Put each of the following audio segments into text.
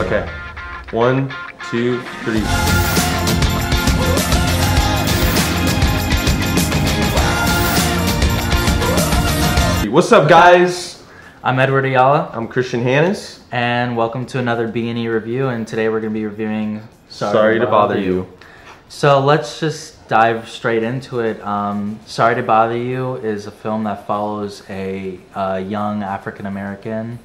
Okay. 1, 2, 3. What's up, guys? I'm Edward Ayala. I'm Christian Hannes. And welcome to another B&E review. And today we're going to be reviewing Sorry to Bother You. So let's just dive straight into it. Sorry to Bother You is a film that follows a young African-American.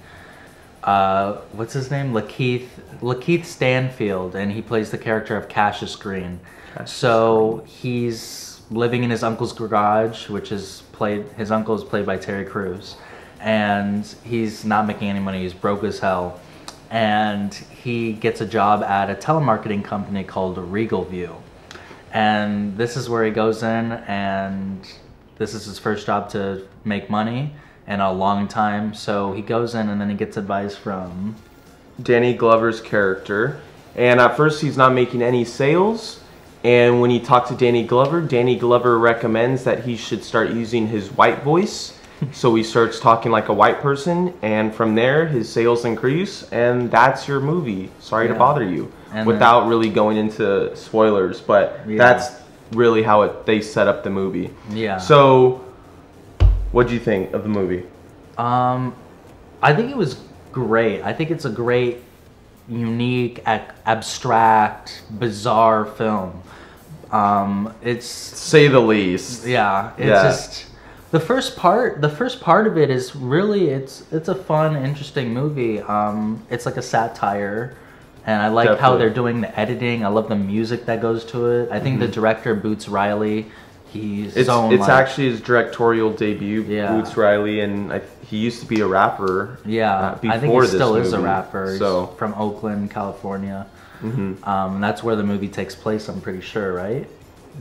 What's his name? Lakeith Stanfield, and he plays the character of Cassius Green. So he's living in his uncle's garage, which is his uncle is played by Terry Crews, and he's not making any money. He's broke as hell, and he gets a job at a telemarketing company called Regal View, and this is where he goes in, and this is his first job to make money in a long time. So he goes in, and then he gets advice from Danny Glover's character, and at first he's not making any sales. And when he talked to Danny Glover recommends that he should start using his white voice. So he starts talking like a white person, and from there his sales increase, and that's your movie, Sorry to Bother You. And without really going into spoilers, but that's really how they set up the movie. Yeah. So what do you think of the movie? I think it was great. I think it's a great, unique, abstract, bizarre film. It's, say the least. Yeah, it's just the first part of it is really it's a fun, interesting movie. It's like a satire, and I like how they're doing the editing. I love the music that goes to it. I think the director, Boots Riley, it's actually his directorial debut, Boots Riley, and he used to be a rapper. Yeah, before I think he still this is a movie. rapper. So He's from Oakland, California. That's where the movie takes place, I'm pretty sure, right?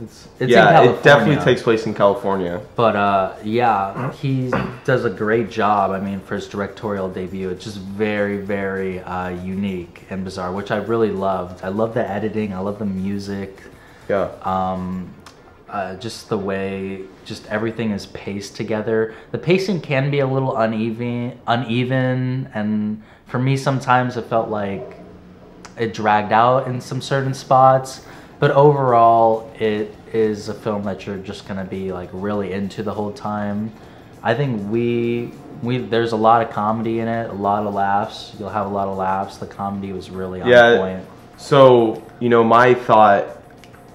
It's in California. It definitely takes place in California. But yeah, he does a great job. I mean, for his directorial debut, it's just very, very unique and bizarre, which I really loved. I love the editing. I love the music. Yeah. Just the way everything is paced together. The pacing can be a little uneven, and for me sometimes it felt like it dragged out in some certain spots. But overall, it is a film that you're just gonna be like really into the whole time. I think there's a lot of comedy in it, a lot of laughs. You'll have a lot of laughs. The comedy was really on point. So my thought.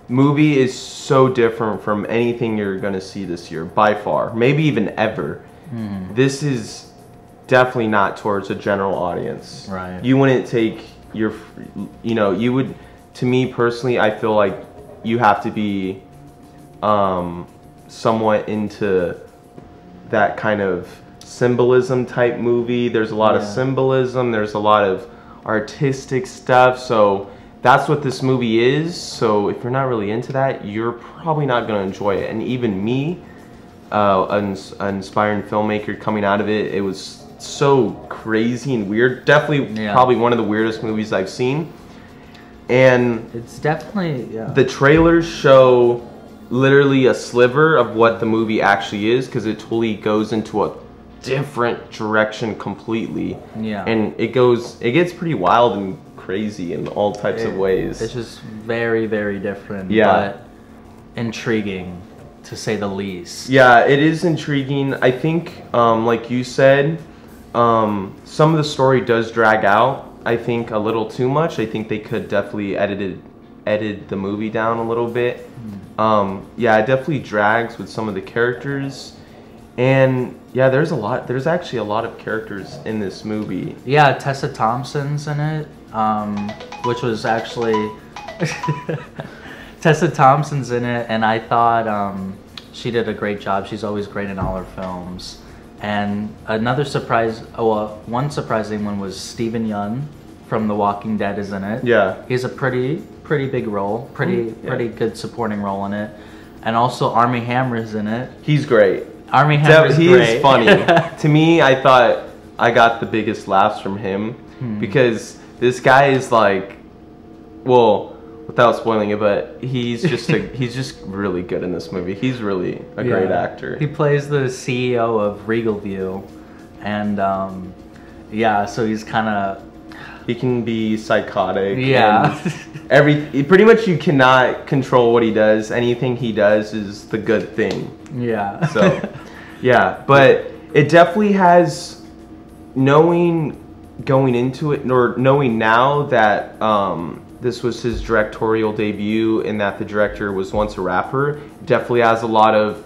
Movie is so different from anything you're gonna see this year, by far, maybe even ever. This is definitely not towards a general audience. Right. You wouldn't take your, you would. To me personally, I feel like you have to be somewhat into that kind of symbolism type movie. There's a lot of symbolism. There's a lot of artistic stuff. So that's what this movie is. So if you're not really into that, you're probably not going to enjoy it. And even me, an aspiring filmmaker coming out of it, it was so crazy and weird. Definitely probably one of the weirdest movies I've seen. And it's definitely, the trailers show literally a sliver of what the movie actually is, because it totally goes into a different direction completely. Yeah. And it gets pretty wild and crazy in all types of ways. It's just very, very different, but intriguing, to say the least. Yeah, it is intriguing. I think, like you said, some of the story does drag out. I think a little too much. I think they could definitely edit the movie down a little bit. Yeah, it definitely drags with some of the characters, and there's actually a lot of characters in this movie. Yeah, Tessa Thompson's in it, which was actually Tessa Thompson's in it, and I thought she did a great job. She's always great in all her films. And another one surprising one was Steven Yeun from The Walking Dead is in it. Yeah. He's a pretty big role, pretty good supporting role in it. And also Armie Hammer is in it. He's great. Armie Hammer is great. He is funny. To me, I thought I got the biggest laughs from him because this guy is like, well, without spoiling it, but he's just really good in this movie. He's really a great actor. He plays the CEO of Regal View, and yeah, so he's kind of He can be psychotic. Yeah. Pretty much you cannot control what he does. Anything he does is the good thing. Yeah. So, yeah, but it definitely has, going into it, or knowing now that this was his directorial debut and that the director was once a rapper, definitely has a lot of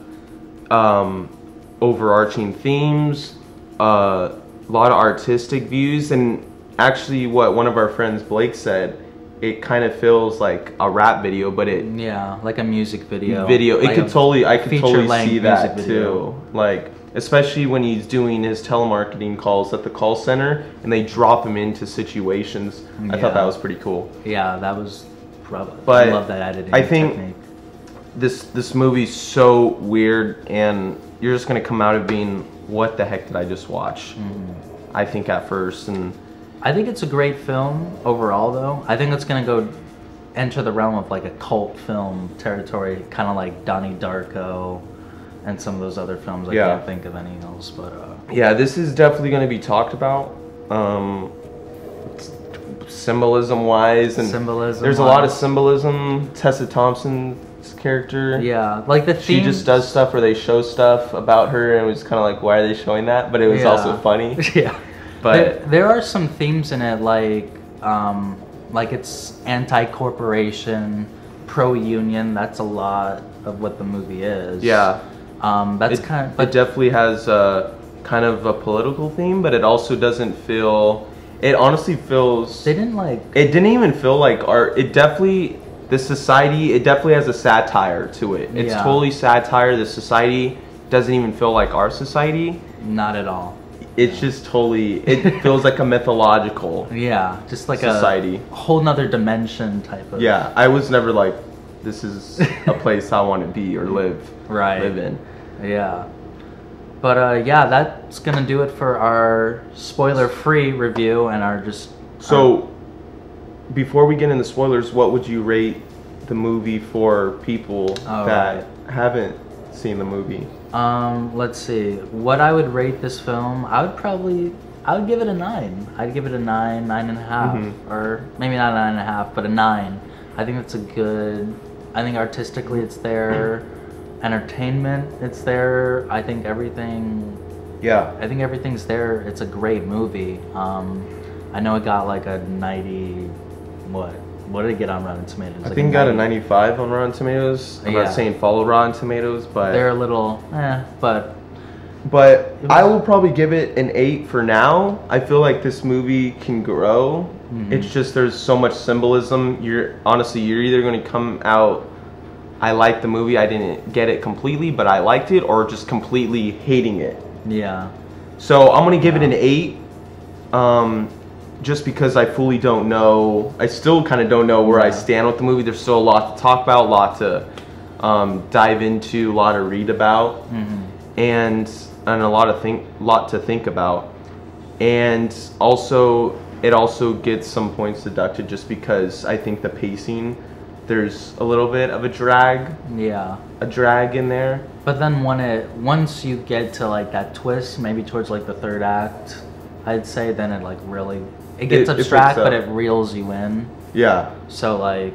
overarching themes, a lot of artistic views, and actually what one of our friends Blake said, it kind of feels like a rap video, but like a music video. It like could totally, I could totally see that music too. Like, especially when he's doing his telemarketing calls at the call center and they drop him into situations. I thought that was pretty cool. Yeah, that was probably. But I love that editing I think technique. This movie's so weird, and you're just gonna come out of being, what the heck did I just watch? I think at first, and I think it's a great film overall, though. I think it's gonna go enter the realm of like a cult film territory, kind of like Donnie Darko and some of those other films. I can't think of any else, but yeah, this is definitely going to be talked about, symbolism wise, and there's a lot of symbolism. Tessa Thompson's character, like the theme, she just does stuff where they show stuff about her, and it was kind of like, why are they showing that? But it was also funny. But there are some themes in it, like it's anti-corporation, pro-union. That's a lot of what the movie is. That's it definitely has kind of a political theme, but it also doesn't feel. It honestly feels. They didn't like. It didn't even feel like art. It definitely. The society. It definitely has a satire to it. It's totally satire. The society doesn't even feel like our society. Not at all. It's just totally. It feels like a mythological. Just like society. A whole nother dimension type of. Yeah, I was never like, this is a place I want to be or live in. Yeah. But that's gonna do it for our spoiler-free review and our just. So, before we get into spoilers, what would you rate the movie for people that haven't seen the movie? Let's see. What I would rate this film, I would give it a 9. I'd give it a 9, 9.5, or maybe not 9.5, but a 9. I think that's a good. I think artistically it's there. Entertainment, it's there. I think everything. I think everything's there. It's a great movie. I know it got like a 90. What did it get on Rotten Tomatoes? I think it got a 95 on Rotten Tomatoes. I'm not saying follow Rotten Tomatoes, but they're a little, but I will probably give it an 8 for now. I feel like this movie can grow. It's just there's so much symbolism. You're either going to come out, I like the movie, I didn't get it completely, but I liked it, or just completely hating it. So I'm going to give it an 8. Just because I fully don't know, I still kind of don't know where I stand with the movie. There's still a lot to talk about, a lot to dive into, a lot to read about, and a lot to think about. And also, it also gets some points deducted just because I think the pacing, there's a little bit of a drag. A drag in there. But then once you get to like that twist, maybe towards like the third act, I'd say then it like really. It gets abstract, but it reels you in. So like,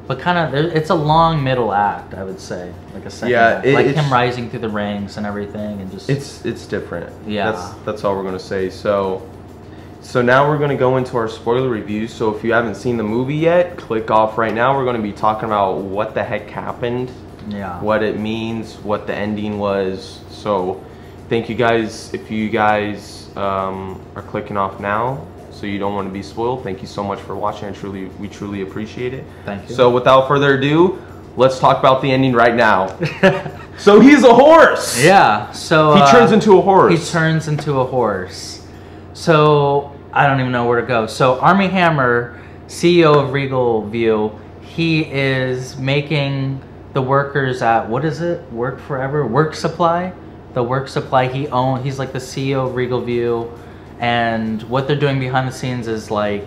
but kind of, it's a long middle act, I would say, like a second act. Like him rising through the ranks and everything, and just. It's different. That's all we're gonna say. So now we're gonna go into our spoiler review. So if you haven't seen the movie yet, click off right now. We're gonna be talking about what the heck happened. What it means, what the ending was. So thank you guys. If you guys are clicking off now, so you don't want to be spoiled, thank you so much for watching. We truly appreciate it. Thank you. So without further ado, let's talk about the ending right now. So he's a horse. So he turns into a horse. He turns into a horse. So I don't even know where to go. So Armie Hammer, CEO of Regal View, he is making the workers at, what is it? Work Forever? Work Supply? The Work Supply he owns. He's like the CEO of Regal View. And what they're doing behind the scenes is like...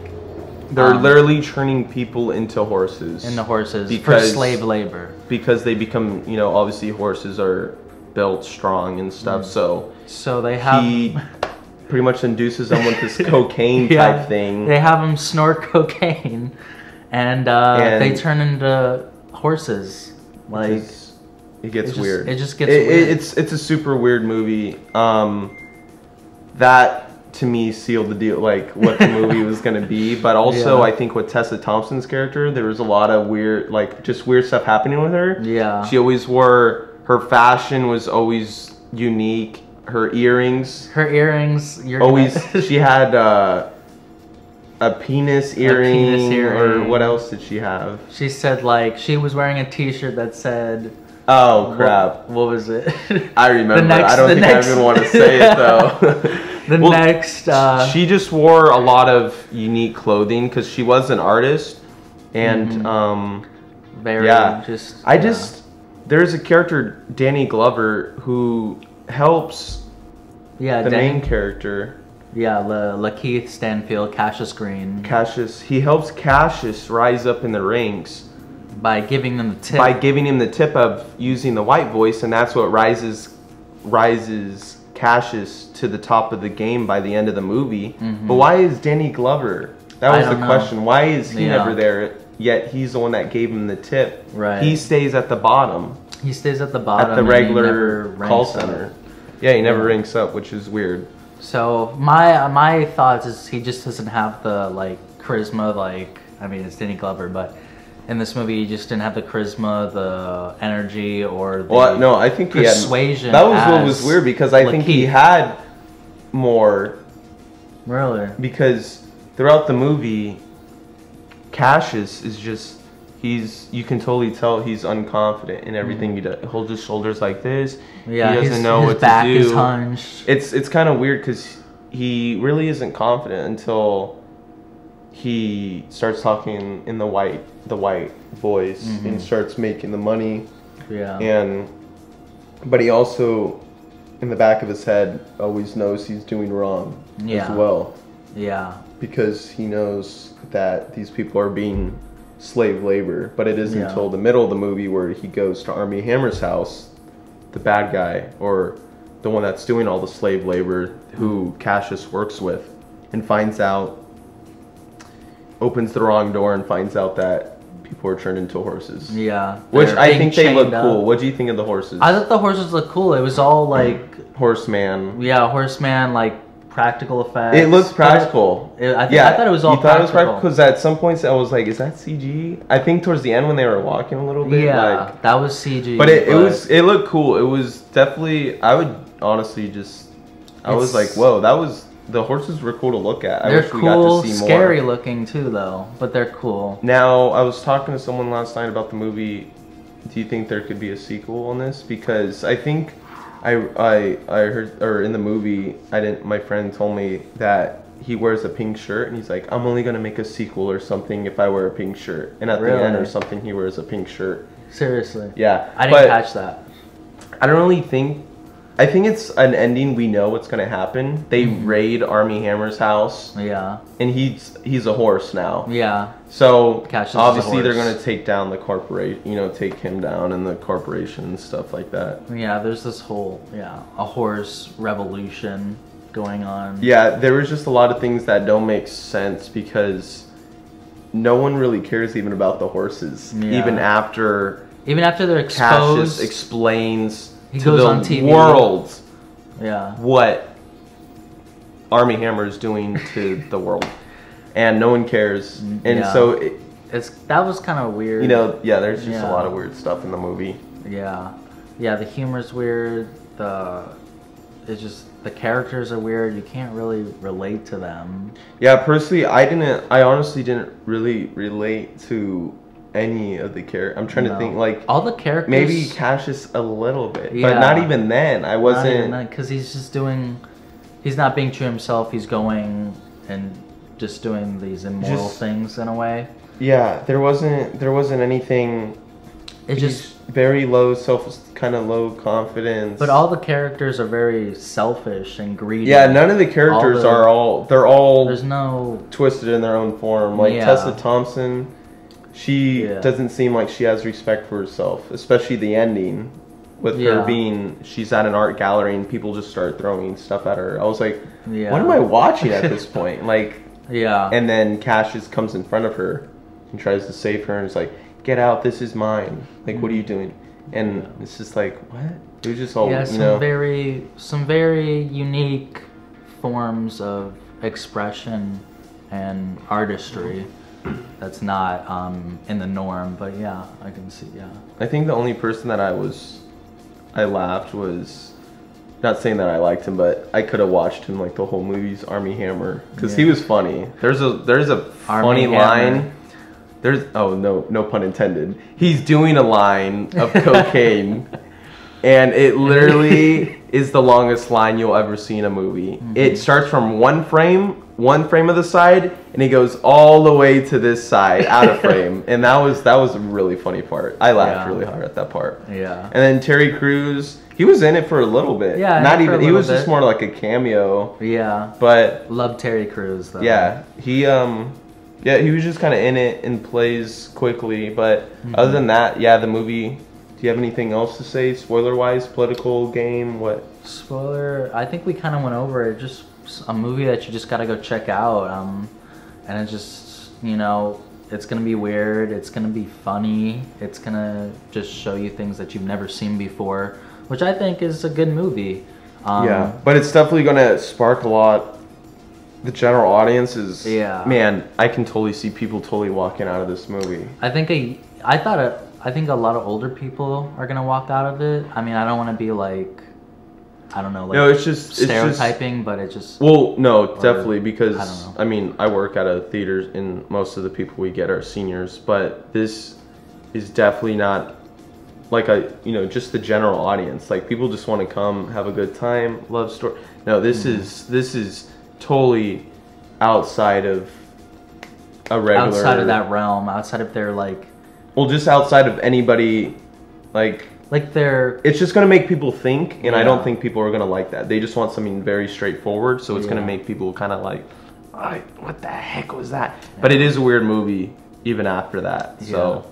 They're literally turning people into horses. For slave labor. Because they become, obviously horses are built strong and stuff, so... So they have... pretty much induces them with this cocaine type thing. They have them snort cocaine, and they turn into horses. Like it gets weird. It just gets weird. It's a super weird movie. That to me sealed the deal, like what the movie was gonna be. But also, I think with Tessa Thompson's character, there was a lot of weird, like just weird stuff happening with her. Yeah. She always wore, her fashion was always unique. Her earrings. She had a penis earring. Or what else did she have? She said like she was wearing a T-shirt that said. Oh crap! What was it? I remember. I don't think I even want to say it though. She just wore a lot of unique clothing because she was an artist, and there's a character, Danny Glover, who helps the main character. Yeah, Lakeith Stanfield, Cassius Green. He helps Cassius rise up in the ranks by giving them the tip. By giving him the tip of using the white voice, and that's what rises Cassius to the top of the game by the end of the movie. But why is Danny Glover? That was the question. Why is he never there? Yet he's the one that gave him the tip. Right. He stays at the bottom. He stays at the bottom at the regular call center. Yeah, he never ranks up, which is weird. So my thoughts is he just doesn't have the like charisma. Like, I mean, it's Danny Glover, but in this movie, he just didn't have the charisma, the energy, or the I think persuasion. That was what was weird, because I think he had more. Really? Because throughout the movie, Cassius is just, you can totally tell he's unconfident in everything he does. He holds his shoulders like this. Yeah, he doesn't know what to do. His back is hunched. It's kind of weird because he really isn't confident until he starts talking in the white voice and starts making the money. Yeah. But he also, in the back of his head, always knows he's doing wrong as well. Yeah. Because he knows that these people are being slave labor. But it isn't until the middle of the movie where he goes to Armie Hammer's house, the bad guy, or the one that's doing all the slave labor, who Cassius works with, and finds out, opens the wrong door and finds out that people are turned into horses. Yeah. Which I think they look cool. What do you think of the horses? I thought the horses looked cool. It was all like... Horseman. Yeah, horseman, like practical effects. It looks practical. I thought it was all practical. You thought it was practical? Because at some points I was like, is that CG? I think towards the end when they were walking a little bit. Yeah, that was CG. But it looked cool. It was definitely... I would honestly just... I was like, whoa, that was... The horses were cool to look at. I wish we got to see more. Scary looking too, though. But they're cool. Now, I was talking to someone last night about the movie. Do you think there could be a sequel on this? Because I think I heard, or in the movie, my friend told me that he wears a pink shirt, and he's like, I'm only gonna make a sequel or something if I wear a pink shirt. And at the end or something, he wears a pink shirt. Seriously? Yeah. I didn't catch that. I don't really think. I think it's an ending we know what's gonna happen. They raid Armie Hammer's house. Yeah. And he's a horse now. Yeah. So Cassius obviously they're gonna take down the corporation, take him down and the corporation and stuff like that. Yeah, there's this whole a horse revolution going on. Yeah, there was just a lot of things that don't make sense because no one really cares even about the horses. Yeah. Even after they're exposed. Cassius explains he to goes the on TV. world what Armie Hammer is doing to the world, and no one cares. And so that was kind of weird. There's just a lot of weird stuff in the movie. Yeah, the humor's weird. It's just the characters are weird. You can't really relate to them. Yeah, personally, I honestly didn't really relate to any of the characters. I'm trying to think, like, all the characters. Maybe Cassius a little bit, but not even then. I wasn't, because he's just doing. He's not being true himself. He's going and just doing these immoral things in a way. Yeah, there wasn't anything. It just very low kind of low confidence. But all the characters are very selfish and greedy. Yeah, none of the characters they're all there's no twisted in their own form. Like Tessa Thompson, she doesn't seem like she has respect for herself, especially the ending. with her being, she's at an art gallery and people just start throwing stuff at her. I was like, what am I watching at this point? Like, and then Cash just comes in front of her and tries to save her and is like, get out, this is mine. Like, what are you doing? And it's just like, what? It was just all, some very unique forms of expression and artistry that's not in the norm, but yeah, I can see. I think the only person that I laughed was, not saying that I liked him, but I could have watched him like the whole movie's Army Hammer, because he was funny. There's a funny line. No pun intended. He's doing a line of cocaine, and it literally is the longest line you'll ever see in a movie. It starts from one frame of the side, and he goes all the way to this side, out of frame. And that was a really funny part. I laughed really hard at that part. Yeah. And then Terry Crews, he was in it for a little bit. Yeah. Not even, he was just more like a cameo. Yeah. But love Terry Crews though. Yeah. He was just kind of in it and plays quickly. But other than that, the movie. Do you have anything else to say, spoiler-wise? Political game? What? Spoiler. I think we kind of went over it. Just a movie that you just gotta go check out. And it just, it's gonna be weird. It's gonna be funny. It's gonna just show you things that you've never seen before, which I think is a good movie. But it's definitely gonna spark a lot. The general audience is. Man, I can totally see people totally walking out of this movie. I think a lot of older people are gonna walk out of it. I mean, I don't want to be like, I don't know, like no, it's just stereotyping, but it just. Well, no, definitely, because I don't know. I mean, I work at a theater, and most of the people we get are seniors, but this is definitely not like just the general audience. Like, people just want to come, have a good time, love story. No, this is totally outside of a regular. Outside of that realm, outside of their like. Well, just outside of anybody, like they're. It's just gonna make people think, and I don't think people are gonna like that. They just want something very straightforward, so it's gonna make people kind of like, what the heck was that? But it is a weird movie, even after that. So,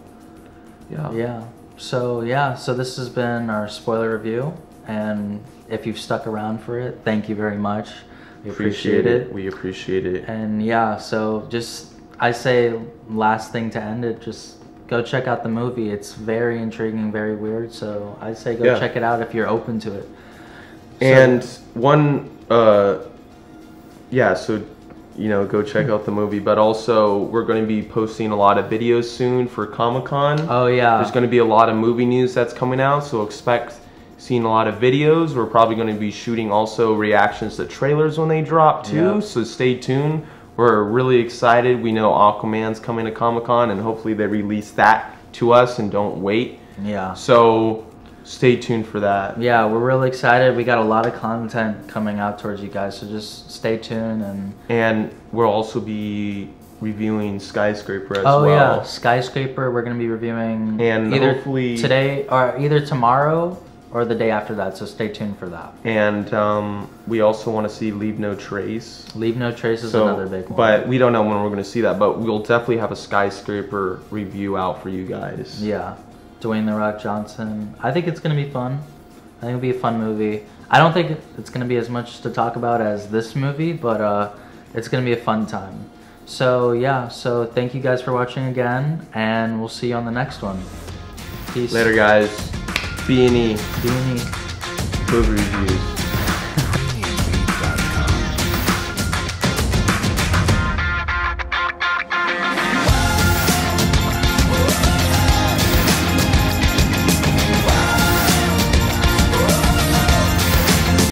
So this has been our spoiler review, and if you've stuck around for it, thank you very much. We appreciate it. We appreciate it. And so I say last thing to end it, just. Go check out the movie. It's very intriguing, very weird. So I say go check it out if you're open to it. And go check out the movie. But also, we're going to be posting a lot of videos soon for Comic-Con. Oh yeah. There's going to be a lot of movie news that's coming out, so expect seeing a lot of videos. We're probably going to be shooting also reactions to trailers when they drop too. So stay tuned. We're really excited. We know Aquaman's coming to Comic-Con, and hopefully they release that to us and don't wait. Yeah. So stay tuned for that. Yeah, we're really excited. We got a lot of content coming out towards you guys, so just stay tuned. And we'll also be reviewing Skyscraper as well. Oh yeah, Skyscraper. We're going to be reviewing either hopefully today or either tomorrow or the day after that, so stay tuned for that. And we also want to see Leave No Trace. Leave No Trace is another big one. But we don't know when we're going to see that, but we'll definitely have a Skyscraper review out for you guys. Yeah. Dwayne The Rock Johnson. I think it's going to be fun. I think it'll be a fun movie. I don't think it's going to be as much to talk about as this movie, but it's going to be a fun time. So thank you guys for watching again, and we'll see you on the next one. Peace. Later, guys. B&E. B&E. Movie reviews.